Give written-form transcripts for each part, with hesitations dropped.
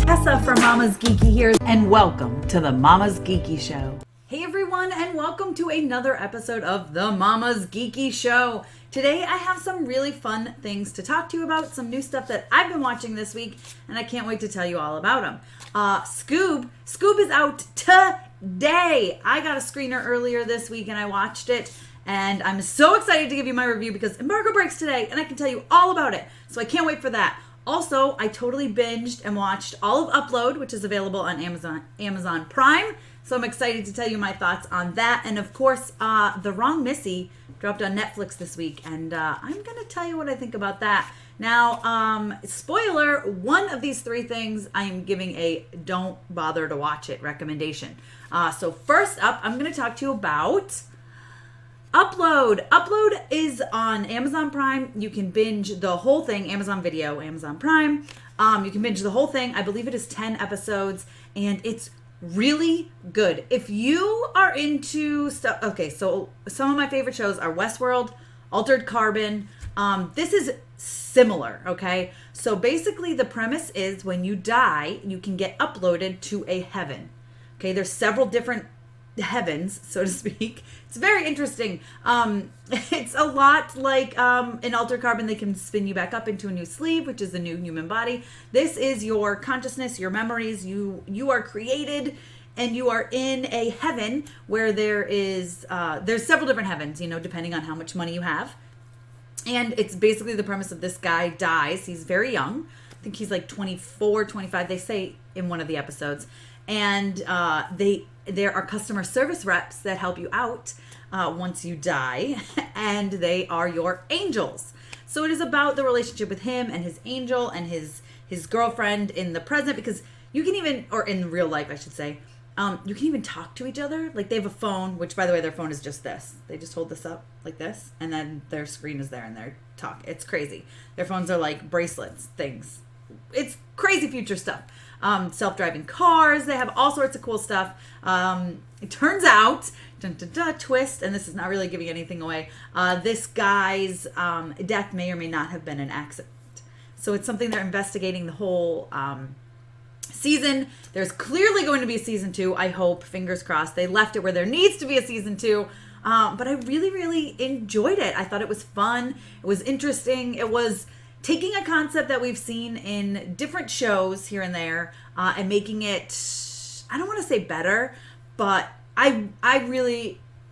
Tessa from Mama's Geeky here, and welcome to the Mama's Geeky Show. Hey everyone, and welcome to another episode of the Mama's Geeky Show. Today I have some really fun things to talk to you about, some new stuff that I've been watching this week, and I can't wait to tell you all about them. Scoob is out today. I got a screener earlier this week and I watched it, and I'm so excited to give you my review because embargo breaks today, and I can tell you all about it, so I can't wait for that. Also, I totally binged and watched all of Upload, which is available on Amazon Prime. So I'm excited to tell you my thoughts on that. And of course, The Wrong Missy dropped on Netflix this week. And I'm going to tell you what I think about that. Now, spoiler, one of these three things I am giving a don't bother to watch it recommendation. So first up, I'm going to talk to you about Upload. Upload is on Amazon Prime. You can binge the whole thing. Amazon Video, Amazon Prime. You can binge the whole thing. I believe it is 10 episodes, and it's really good. If you are into stuff, okay, so some of my favorite shows are Westworld, Altered Carbon. This is similar, okay? So basically the premise is when you die, you can get uploaded to a heaven. Okay, there's several different heavens, so to speak. It's very interesting. It's a lot like in Altered Carbon, they can spin you back up into a new sleeve, which is a new human body. This is your consciousness, your memories. You are created, and you are in a heaven where there's several different heavens, depending on how much money you have. And it's basically the premise of this guy dies. He's very young. I think he's like 24, 25, they say in one of the episodes. And there are customer service reps that help you out once you die, and they are your angels. So it is about the relationship with him and his angel and his girlfriend in the present, because you can even, or in real life, I should say, you can even talk to each other. Like they have a phone, which by the way, their phone is just this. They just hold this up like this, and then their screen is there and they're talking. It's crazy. Their phones are like bracelets, things. It's crazy future stuff. Self-driving cars. They have all sorts of cool stuff. It turns out, twist, and this is not really giving anything away, this guy's death may or may not have been an accident. So it's something they're investigating the whole season. There's clearly going to be a season 2, I hope. Fingers crossed. They left it where there needs to be a season 2. But I really, really enjoyed it. I thought it was fun. It was interesting. It was taking a concept that we've seen in different shows here and there and making it, I don't want to say better, but I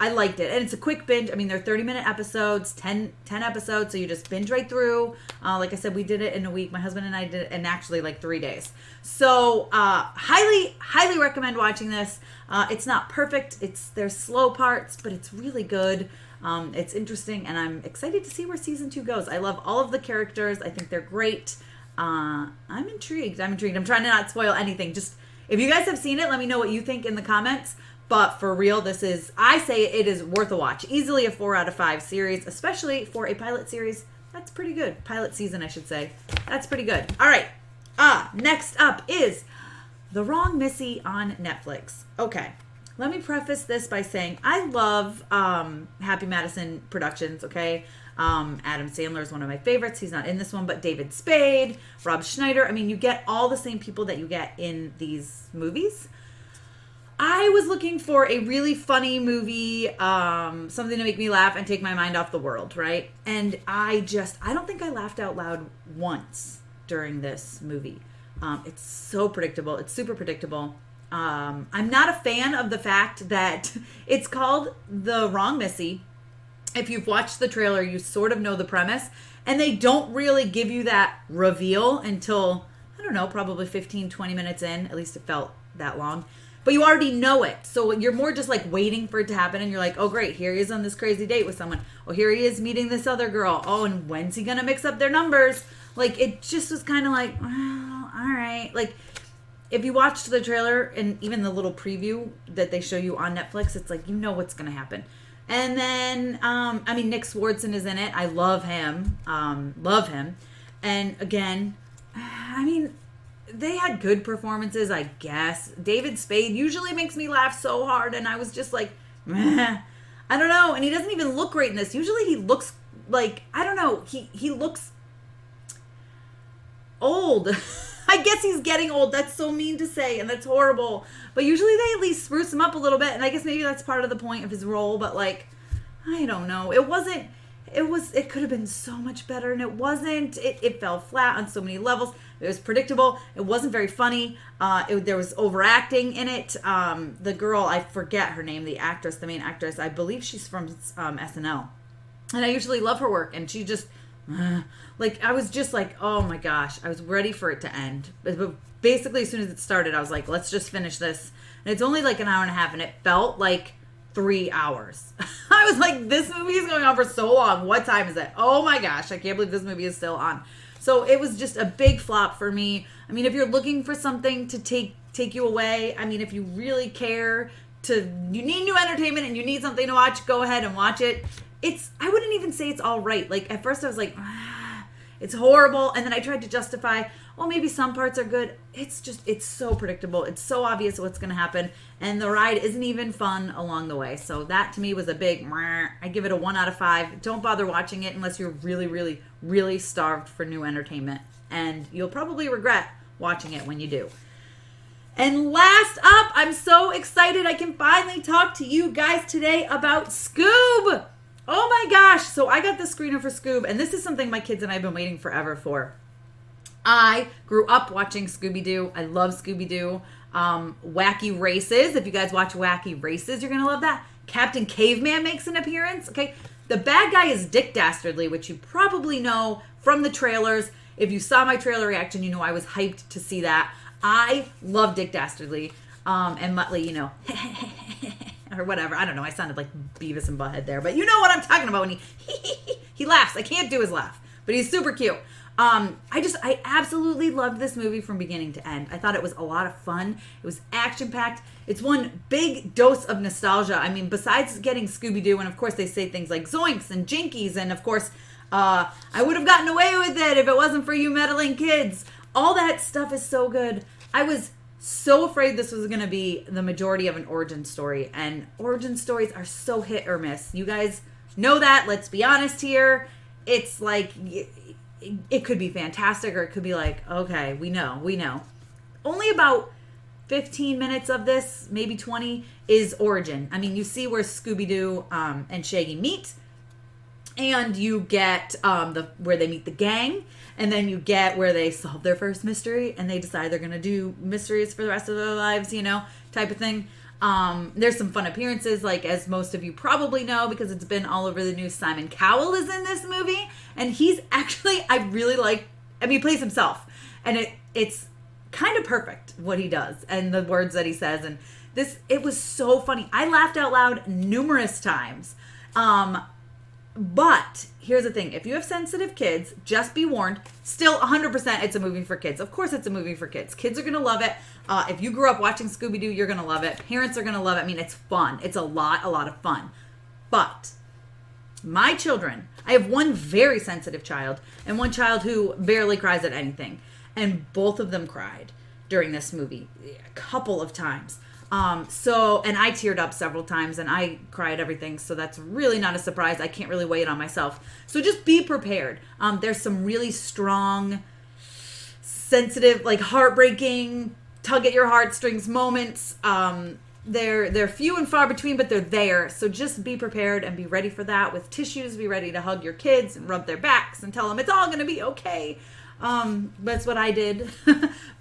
liked it. And it's a quick binge. I mean, they're 30-minute episodes, 10 episodes, so you just binge right through. Like I said, we did it in a week. My husband and I did it in actually like 3 days. So highly, highly recommend watching this. It's not perfect. There's slow parts, but it's really good. It's interesting, and I'm excited to see where season 2 goes. I love all of the characters. I think they're great. I'm intrigued. I'm trying to not spoil anything. Just if you guys have seen it, let me know what you think in the comments. But for real, I say it is worth a watch. Easily a 4 out of 5 series, especially for a pilot series. That's pretty good. Pilot season, I should say. That's pretty good. All right. Next up is The Wrong Missy on Netflix. Okay. Let me preface this by saying I love Happy Madison Productions, okay? Adam Sandler is one of my favorites. He's not in this one, but David Spade, Rob Schneider. I mean, you get all the same people that you get in these movies. I was looking for a really funny movie, something to make me laugh and take my mind off the world, right? And I don't think I laughed out loud once during this movie. It's so predictable. It's super predictable. I'm not a fan of the fact that it's called The Wrong Missy. If you've watched the trailer, you sort of know the premise, and they don't really give you that reveal until, I don't know, probably 15, 20 minutes in. At least it felt that long. But you already know it. So you're more just like waiting for it to happen, and you're like, oh great, here he is on this crazy date with someone. Oh, here he is meeting this other girl. Oh, and when's he gonna mix up their numbers? Like, it just was kind of like, well, all right. Like, if you watched the trailer and even the little preview that they show you on Netflix, it's like, you know what's going to happen. And then, Nick Swardson is in it. I love him. And again, they had good performances, I guess. David Spade usually makes me laugh so hard, and I was just like, meh. I don't know. And he doesn't even look great in this. Usually he looks like, I don't know, he looks old. I I guess he's getting old. That's so mean to say, and that's horrible. But usually they at least spruce him up a little bit, and I guess maybe that's part of the point of his role. But like, I don't know. It could have been so much better, and it wasn't. It fell flat on so many levels. It was predictable. It wasn't very funny. There was overacting in it. The girl, I forget her name, the main actress, I believe she's from SNL. And I usually love her work, and she just, I was just like, oh my gosh, I was ready for it to end. But basically, as soon as it started, I was like, let's just finish this. And it's only like an hour and a half, and it felt like 3 hours. I was like, this movie is going on for so long. What time is it? Oh my gosh, I can't believe this movie is still on. So it was just a big flop for me. I mean, if you're looking for something to take you away, I mean, if you really care you need new entertainment and you need something to watch, go ahead and watch it. I wouldn't even say it's all right. Like, at first I was like, it's horrible. And then I tried to justify, well, maybe some parts are good. It's so predictable. It's so obvious what's going to happen. And the ride isn't even fun along the way. So that to me was a big, I give it a 1 out of 5. Don't bother watching it unless you're really, really, really starved for new entertainment. And you'll probably regret watching it when you do. And last up, I'm so excited I can finally talk to you guys today about Scoob. Oh my gosh. So I got the screener for Scoob, and this is something my kids and I have been waiting forever for. I grew up watching Scooby-Doo. I love Scooby-Doo. Wacky Races. If you guys watch Wacky Races, you're going to love that. Captain Caveman makes an appearance. Okay. The bad guy is Dick Dastardly, which you probably know from the trailers. If you saw my trailer reaction, you know I was hyped to see that. I love Dick Dastardly. And Muttley, you know, or whatever. I don't know. I sounded like Beavis and Butthead there, but you know what I'm talking about when he laughs. I can't do his laugh, but he's super cute. I absolutely loved this movie from beginning to end. I thought it was a lot of fun. It was action-packed. It's one big dose of nostalgia. I mean, besides getting Scooby-Doo, and of course they say things like Zoinks and Jinkies, and of course, I would have gotten away with it if it wasn't for you meddling kids. All that stuff is so good. I was so afraid this was going to be the majority of an origin story, and origin stories are so hit or miss. You guys know that. Let's be honest here. It's like, it could be fantastic, or it could be like, okay, we know. Only about 15 minutes of this, maybe 20, is origin. I mean, you see where Scooby-Doo and Shaggy meet, and you get where they meet the gang, and then you get where they solve their first mystery, and they decide they're going to do mysteries for the rest of their lives, you know, type of thing. There's some fun appearances, like, as most of you probably know, because it's been all over the news, Simon Cowell is in this movie, and he's actually, he plays himself, and it's kind of perfect what he does, and the words that he says, and it was so funny. I laughed out loud numerous times, but here's the thing. If you have sensitive kids, just be warned. Still, 100% it's a movie for kids. Of course it's a movie for kids. Kids are going to love it. If you grew up watching Scooby-Doo, you're going to love it. Parents are going to love it. I mean, it's fun. It's a lot of fun. But my children, I have one very sensitive child and one child who barely cries at anything. And both of them cried during this movie a couple of times. And I teared up several times, and I cried everything, so that's really not a surprise. I can't really weigh it on myself. So just be prepared. There's some really strong, sensitive, like heartbreaking, tug at your heartstrings moments. They're few and far between, but they're there. So just be prepared and be ready for that with tissues. Be ready to hug your kids and rub their backs and tell them it's all going to be okay. That's what I did.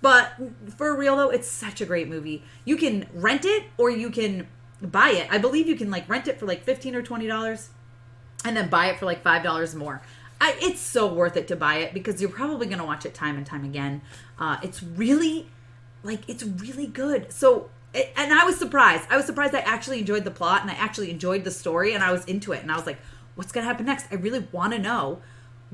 But for real though, it's such a great movie. You can rent it or you can buy it. I believe you can like rent it for like $15 or $20 and then buy it for like $5 more. It's so worth it to buy it because you're probably going to watch it time and time again. It's really good. So, and I was surprised. I actually enjoyed the plot and I actually enjoyed the story and I was into it. And I was like, what's going to happen next? I really want to know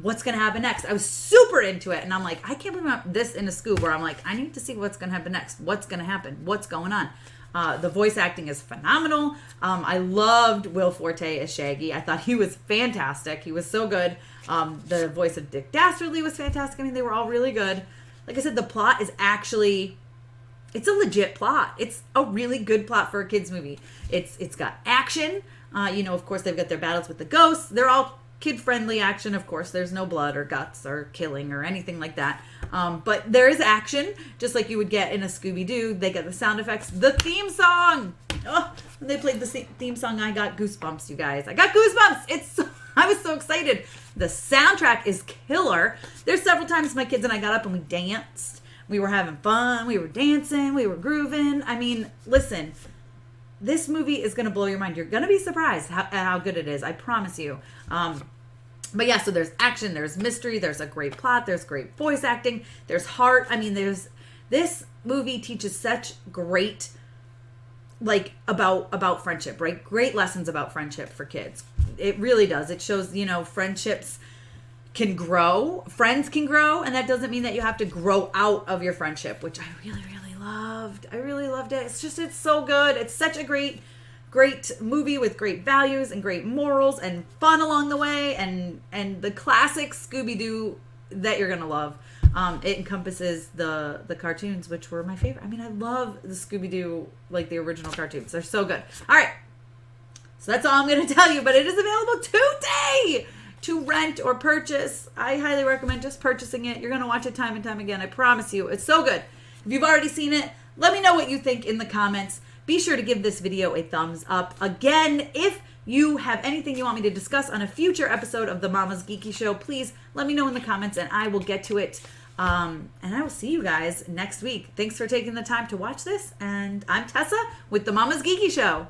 what's going to happen next. I was super into it. And I'm like, I can't believe I'm this in a Scoob where I'm like, I need to see what's going to happen next. What's going to happen? What's going on? The voice acting is phenomenal. I loved Will Forte as Shaggy. I thought he was fantastic. He was so good. The voice of Dick Dastardly was fantastic. I mean, they were all really good. Like I said, the plot is actually, it's a legit plot. It's a really good plot for a kid's movie. It's got action. Of course, they've got their battles with the ghosts. They're all kid-friendly action, of course. There's no blood or guts or killing or anything like that. But there is action, just like you would get in a Scooby-Doo. They get the sound effects, the theme song. Oh, when they played the theme song, I got goosebumps, you guys. I got goosebumps. I was so excited. The soundtrack is killer. There's several times my kids and I got up and we danced. We were having fun. We were dancing. We were grooving. I mean, listen, this movie is going to blow your mind. You're going to be surprised at how good it is. I promise you. But yeah, so there's action, there's mystery, there's a great plot, there's great voice acting, there's heart. I mean, this movie teaches such great, like, about friendship, right? Great lessons about friendship for kids. It really does. It shows, friendships can grow, friends can grow, and that doesn't mean that you have to grow out of your friendship, which I really, really loved. I really loved it. It's so good. It's such a great movie with great values and great morals and fun along the way, and the classic Scooby-Doo that you're gonna love. It encompasses the cartoons, which were my favorite. I mean, I love the Scooby-Doo, like the original cartoons. They're so good. All right, so that's all I'm gonna tell you, but it is available today to rent or purchase. I highly recommend just purchasing it. You're gonna watch it time and time again. I promise you, it's so good. If you've already seen it, let me know what you think in the comments. Be sure to give this video a thumbs up. Again, if you have anything you want me to discuss on a future episode of the Mama's Geeky Show, please let me know in the comments and I will get to it. And I will see you guys next week. Thanks for taking the time to watch this. And I'm Tessa with the Mama's Geeky Show.